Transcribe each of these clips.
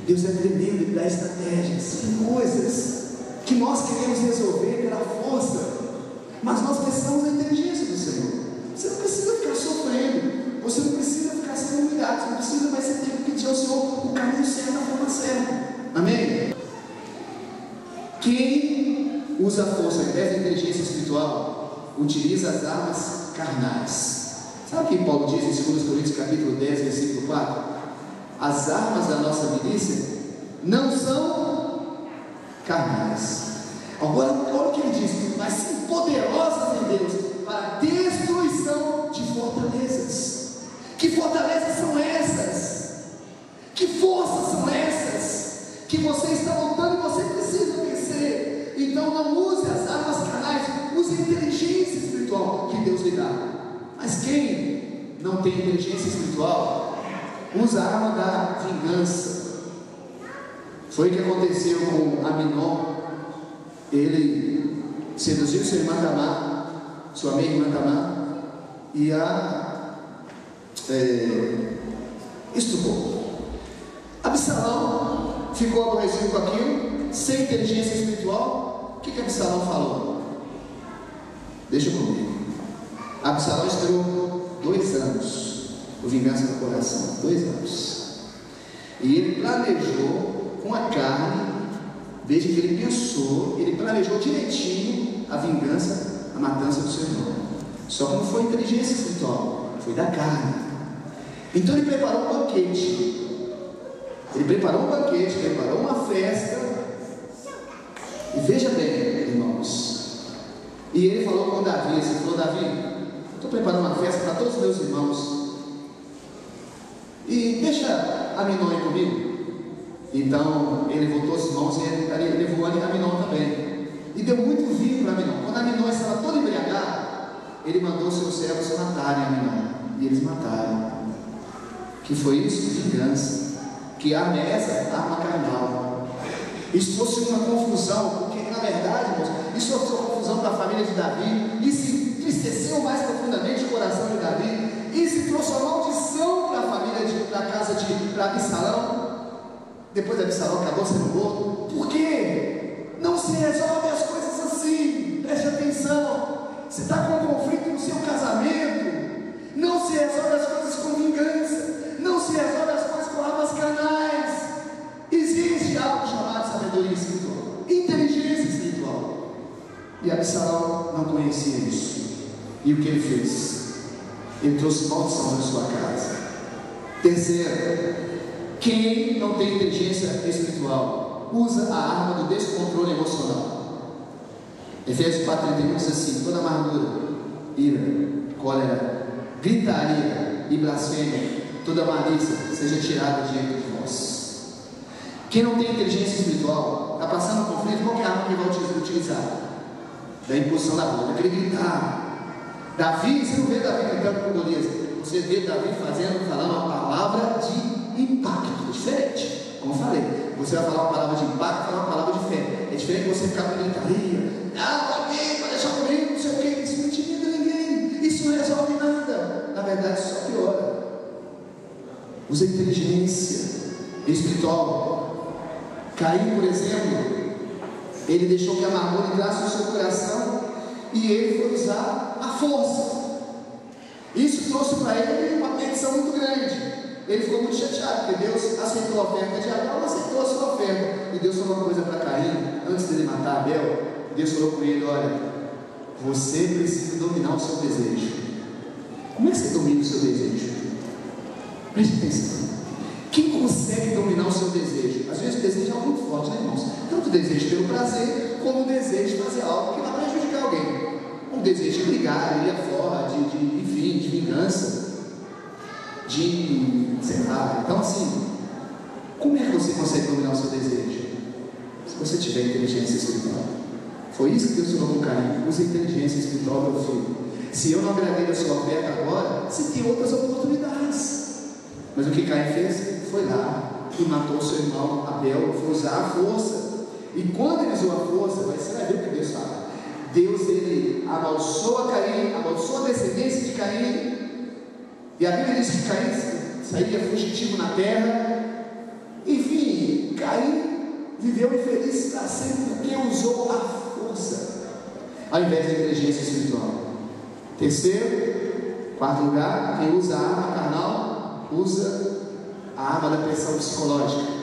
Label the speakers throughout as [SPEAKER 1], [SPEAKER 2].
[SPEAKER 1] Deus é tremendo, Ele dá estratégias. Tem coisas que nós queremos resolver pela força, mas nós precisamos da inteligência do Senhor. Você não precisa ficar sofrendo, você não precisa ficar sendo humilhado, você não precisa, mas você tem que pedir ao Senhor o caminho certo, da forma certa. Amém? Quem usa a força ao invés da inteligência espiritual, utiliza as armas carnais. Sabe o que Paulo diz em 2 Coríntios capítulo 10, versículo 4? As armas da nossa milícia não são carnais. Agora, olha o que ele diz: mas sim poderosas em Deus para a destruição de fortalezas. Que fortalezas são essas? Que forças são essas? Que você está lutando e você precisa vencer. Então não use as armas carnais, use a inteligência espiritual que Deus lhe dá. Mas quem não tem inteligência espiritual, usa a arma da vingança. Foi o que aconteceu com Aminon. Ele seduziu sua irmã Tamar, sua meia-irmã Tamar, e a estuprou. Absalão ficou aborrecido com aquilo, sem inteligência espiritual. O que Absalão falou? Deixa comigo. Absalão esperou 2 anos por vingança no coração. 2 anos. E ele planejou com a carne. Desde que ele pensou, ele planejou direitinho a vingança, a matança do seu irmão. Só que não foi inteligência espiritual, foi da carne. Então ele preparou um banquete. Preparou uma festa. E veja bem, irmãos. E ele falou com Davi, ele falou: Davi, eu estou preparando uma festa para todos os meus irmãos. E deixa Aminon ir comigo. Então ele voltou os irmãos e ele levou Aminon também. E deu muito vinho para Aminon. Quando Aminon estava todo embriagado, ele mandou seus servos matarem Aminon. E eles mataram. Que foi isso? Vingança. Que arma é essa? Arma carnal. Isso trouxe uma confusão, porque na verdade, irmãos, isso trouxe uma confusão para a família de Davi. E se entristeceu mais profundamente o coração de Davi. E se trouxe uma maldição para a família, para a casa de Absalão. Depois de Absalão acabou sendo morto. Por quê? Não se resolve as coisas assim. Preste atenção. Você está com um conflito no seu casamento. Não se resolve as coisas com vingança. Não se resolve as coisas com armas carnais. Existe algo chamado sabedoria espiritual, inteligência espiritual. E Absalão não conhecia isso. E o que ele fez? Ele trouxe maldição na sua casa. Terceiro, quem não tem inteligência espiritual usa a arma do descontrole emocional. Efésios 4:31 diz assim: toda amargura, ira, cólera, gritaria e blasfêmia, toda malícia seja tirada diante de vós. Quem não tem inteligência espiritual está passando um conflito. Qual é a arma que ele vai utilizar? Da impulsão da boca, aquele gritar. Davi, você não vê Davi gritando com Golias, você vê Davi falando uma palavra de impacto, diferente. Como eu falei, você vai falar uma palavra de impacto, falar uma palavra de fé. É diferente de você ficar com gritaria. Davi, vai deixar comigo, não sei o que. Isso não intimida ninguém, isso não resolve nada. Na verdade, isso só piora. Usa inteligência espiritual. Caim, por exemplo, ele deixou que a amargura entrasse no seu coração e ele foi usar a força. Isso trouxe para ele uma petição muito grande. Ele ficou muito chateado, porque Deus aceitou a oferta de Abel, não aceitou a sua oferta. E Deus falou uma coisa para Caim, antes dele matar Abel. Deus falou com ele: olha, você precisa dominar o seu desejo. Como é que você domina o seu desejo? Preste atenção. Quem consegue dominar o seu desejo? Às vezes o desejo é algo muito forte, né, irmãos? Tanto o desejo pelo prazer, como o desejo de fazer algo que vai prejudicar alguém. Um desejo de brigar, ir afora, enfim, de vingança, sei lá. Então, assim, como é que você consegue dominar o seu desejo? Se você tiver inteligência espiritual. Foi isso que Deus falou com Caim: use a inteligência espiritual, meu filho. Se eu não agradei a sua oferta agora, você tem outras oportunidades. Mas o que Caim fez? Foi lá e matou o seu irmão Abel. Foi usar a força. E quando ele usou a força, você vai ver o que Deus fala. Deus, ele amaldiçoa Caim, amaldiçoa a descendência de Caim. E a Bíblia diz que Caim sairia fugitivo na terra. Enfim, viveu infeliz para sempre porque usou a força ao invés da inteligência espiritual. Terceiro, quarto lugar, quem usa a arma carnal usa a arma da pressão psicológica.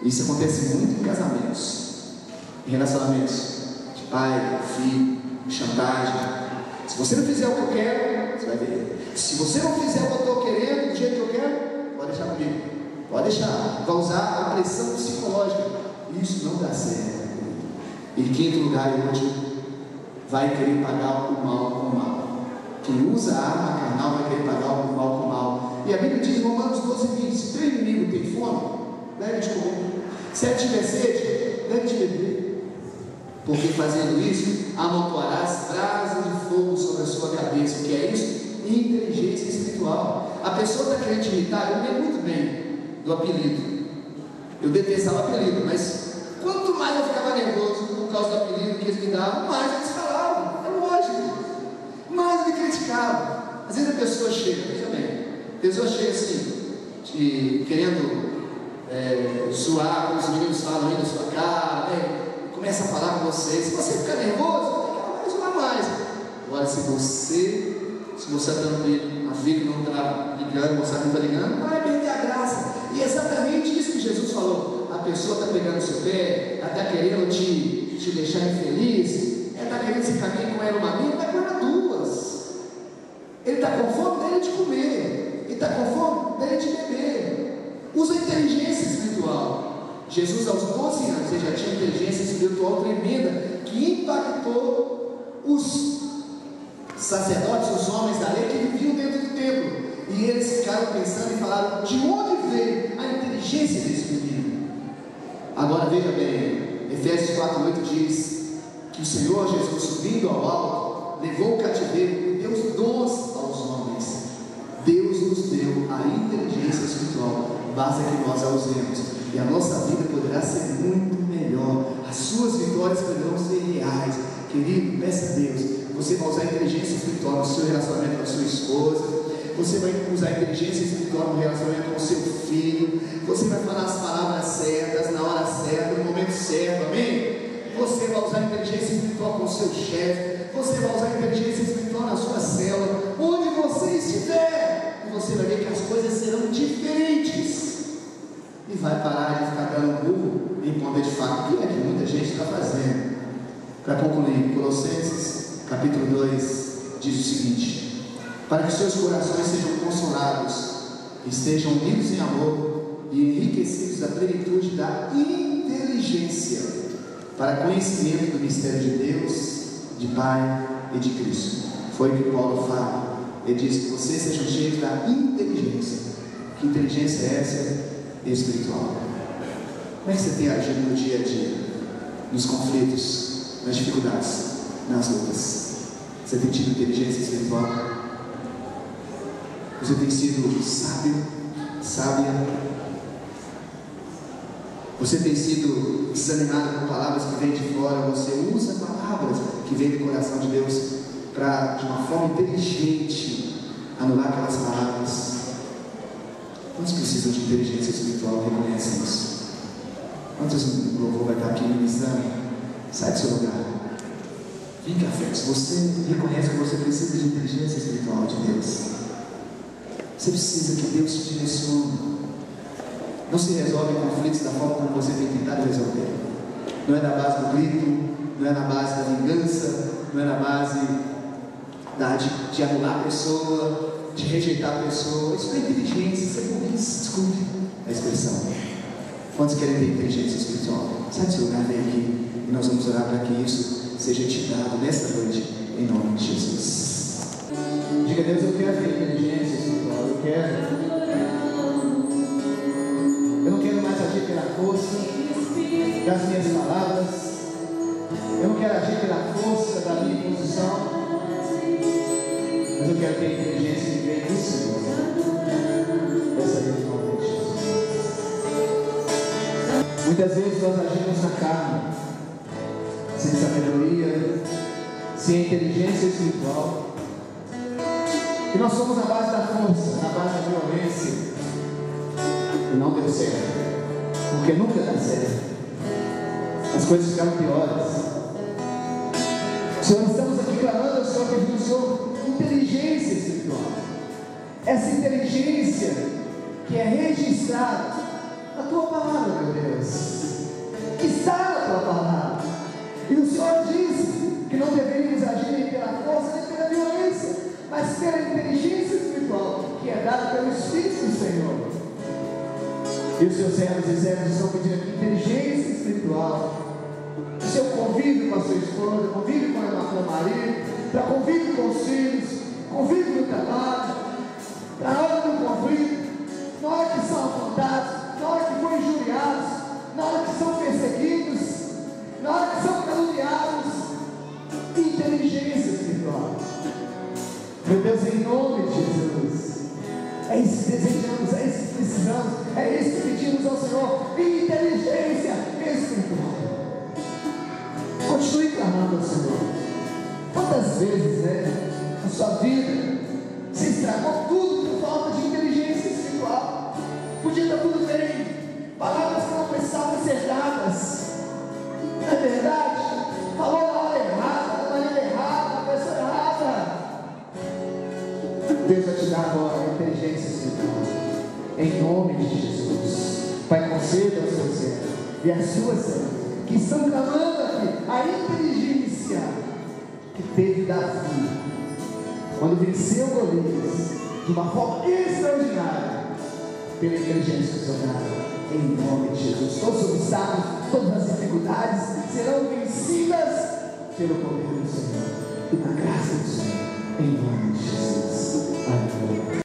[SPEAKER 1] Isso acontece muito em casamentos, em relacionamentos de pai, filho, chantagem. Se você não fizer o que eu quero, você vai ver. Se você não fizer o que eu estou querendo, do jeito que eu quero, pode deixar comigo. Pode deixar. Vai usar a pressão psicológica. Isso não dá certo. E quinto lugar e último, vai querer pagar o mal com o mal. Quem usa a arma carnal vai querer pagar o mal com o mal. E a Bíblia diz em Romanos 12:20: se teu inimigo tem fome, dá-lhe de comer. Se ele tiver sede, dá-lhe de beber. Porque fazendo isso, amontoarás brasas de fogo sobre a sua cabeça. O que é isso? Inteligência espiritual. A pessoa está querendo te imitar. Eu lembro muito bem do apelido. Eu detestava o apelido, mas quanto mais eu ficava nervoso por causa do apelido que eles me davam, mais eles falavam. É lógico. Mais me criticavam. Às vezes a pessoa chega, veja bem, a pessoa chega assim, querendo zoar, como os meninos falam aí na sua cara, né? Começa a falar com você. Se você ficar nervoso, ela vai zoar mais. Agora, se você está tranquilo, a vida não está ligando, você não está ligando, vai perder a graça. E é exatamente isso que Jesus falou. A pessoa está pegando o seu pé, ela está querendo te deixar infeliz, ela está querendo se caminhar com ela uma amiga, vai com ela duas. Ele está com fome dele de comer, ele está com fome dele de beber. Usa a inteligência espiritual. Jesus, aos 12 anos, ele já tinha inteligência espiritual tremenda, que impactou os sacerdotes, os homens da lei que viviam dentro do templo. E eles ficaram pensando e falaram: de onde veio a inteligência desse menino? Agora veja bem, Efésios 4:8 diz que o Senhor Jesus, subindo ao alto, levou o cativeiro e deu os dons aos homens. Deus nos deu a inteligência espiritual, basta que nós a usemos. E a nossa vida poderá ser muito melhor. As suas vitórias poderão ser reais. Querido, peça a Deus. Você vai usar a inteligência espiritual no seu relacionamento com a sua esposa. Você vai usar a inteligência espiritual no relacionamento com o seu filho. Você vai falar as palavras certas, na hora certa, no momento certo, amém? Você vai usar a inteligência espiritual com o seu chefe. Você vai usar a inteligência espiritual na sua célula. Onde você estiver, você vai ver que as coisas serão diferentes. E vai parar de ficar dando burro em ponta de faca, que é que muita gente está fazendo. Para concluir, Colossenses capítulo 2 diz o seguinte: para que seus corações sejam consolados, estejam unidos em amor e enriquecidos da plenitude da inteligência, para conhecimento do mistério de Deus, de Pai e de Cristo. Foi o que Paulo fala. Ele diz que vocês sejam cheios da inteligência. Que inteligência é essa? Espiritual. Como é que você tem agido no dia a dia, nos conflitos, nas dificuldades, nas lutas? Você tem tido inteligência espiritual? Você tem sido sábio, sábia? Você tem sido desanimado com palavras que vêm de fora? Você usa palavras que vêm do coração de Deus para, de uma forma inteligente, anular aquelas palavras? Quantos precisam de inteligência espiritual e reconhecem isso? Quantos louvor vai estar aqui ministrando? Sai do seu lugar. Vem cá, frente. Se você reconhece que você precisa de inteligência espiritual de Deus, você precisa que Deus te direcione. Não se resolve conflitos da forma como você tem tentado resolver. Não é na base do grito, não é na base da vingança, não é na base de anular a pessoa, de rejeitar a pessoa. Isso não é inteligência, isso é burrice. Desculpe a expressão. Quantos querem ter inteligência espiritual? Sai do seu lugar, vem aqui e nós vamos orar para que isso seja te dado nesta noite, em nome de Jesus. Diga a Deus: eu quero ter inteligência espiritual. Eu não quero mais agir pela força das minhas palavras. Eu não quero agir pela força da minha posição, mas eu quero ter inteligência que vem do Senhor. Essa é a nome de Jesus. Muitas vezes nós agimos na carne, sem sabedoria, sem inteligência espiritual, e nós somos na base da força, na base da violência, e não deu certo. porque nunca dá certo. As coisas ficaram piores. Senhor, estamos aqui clamando ao Senhor, pedindo ao Senhor inteligência espiritual. Essa inteligência que é registrada na Tua palavra, meu Deus, que está na Tua palavra. E o Senhor disse que não deveríamos agir nem pela força nem pela violência, mas pela inteligência espiritual que é dada pelo Espírito do Senhor. E os seus servos e servas estão pedindo aqui inteligência espiritual. O seu convívio com a sua esposa, convívio com o marido, para convívio com os filhos, convívio no trabalho, para a hora do conflito, na hora que são afrontados, na hora que foram injuriados, na hora que são perseguidos, na hora que são caluniados. Inteligência espiritual. Meu Deus, em nome de Jesus, é isso que desejamos, é isso que precisamos, é isso que pedimos ao Senhor. Inteligência espiritual. Continue clamando ao Senhor. Quantas vezes, na sua vida, você estragou tudo por falta de inteligência espiritual? Podia estar tudo bem, palavras que não precisavam ser dadas, não é verdade? Falou na hora errada, da maneira errada, na pessoa errada. Deus vai te dar agora a inteligência espiritual, em nome de Jesus. Pai, conceda aos seus servos e às suas servas que estão clamando aqui a inteligência que teve Davi quando venceu Golias de uma forma extraordinária, pela inteligência do seu nada, em nome de Jesus. Todos os obstáculos, todas as dificuldades serão vencidas pelo poder do Senhor e na graça do Senhor, em nome de Jesus. Amém.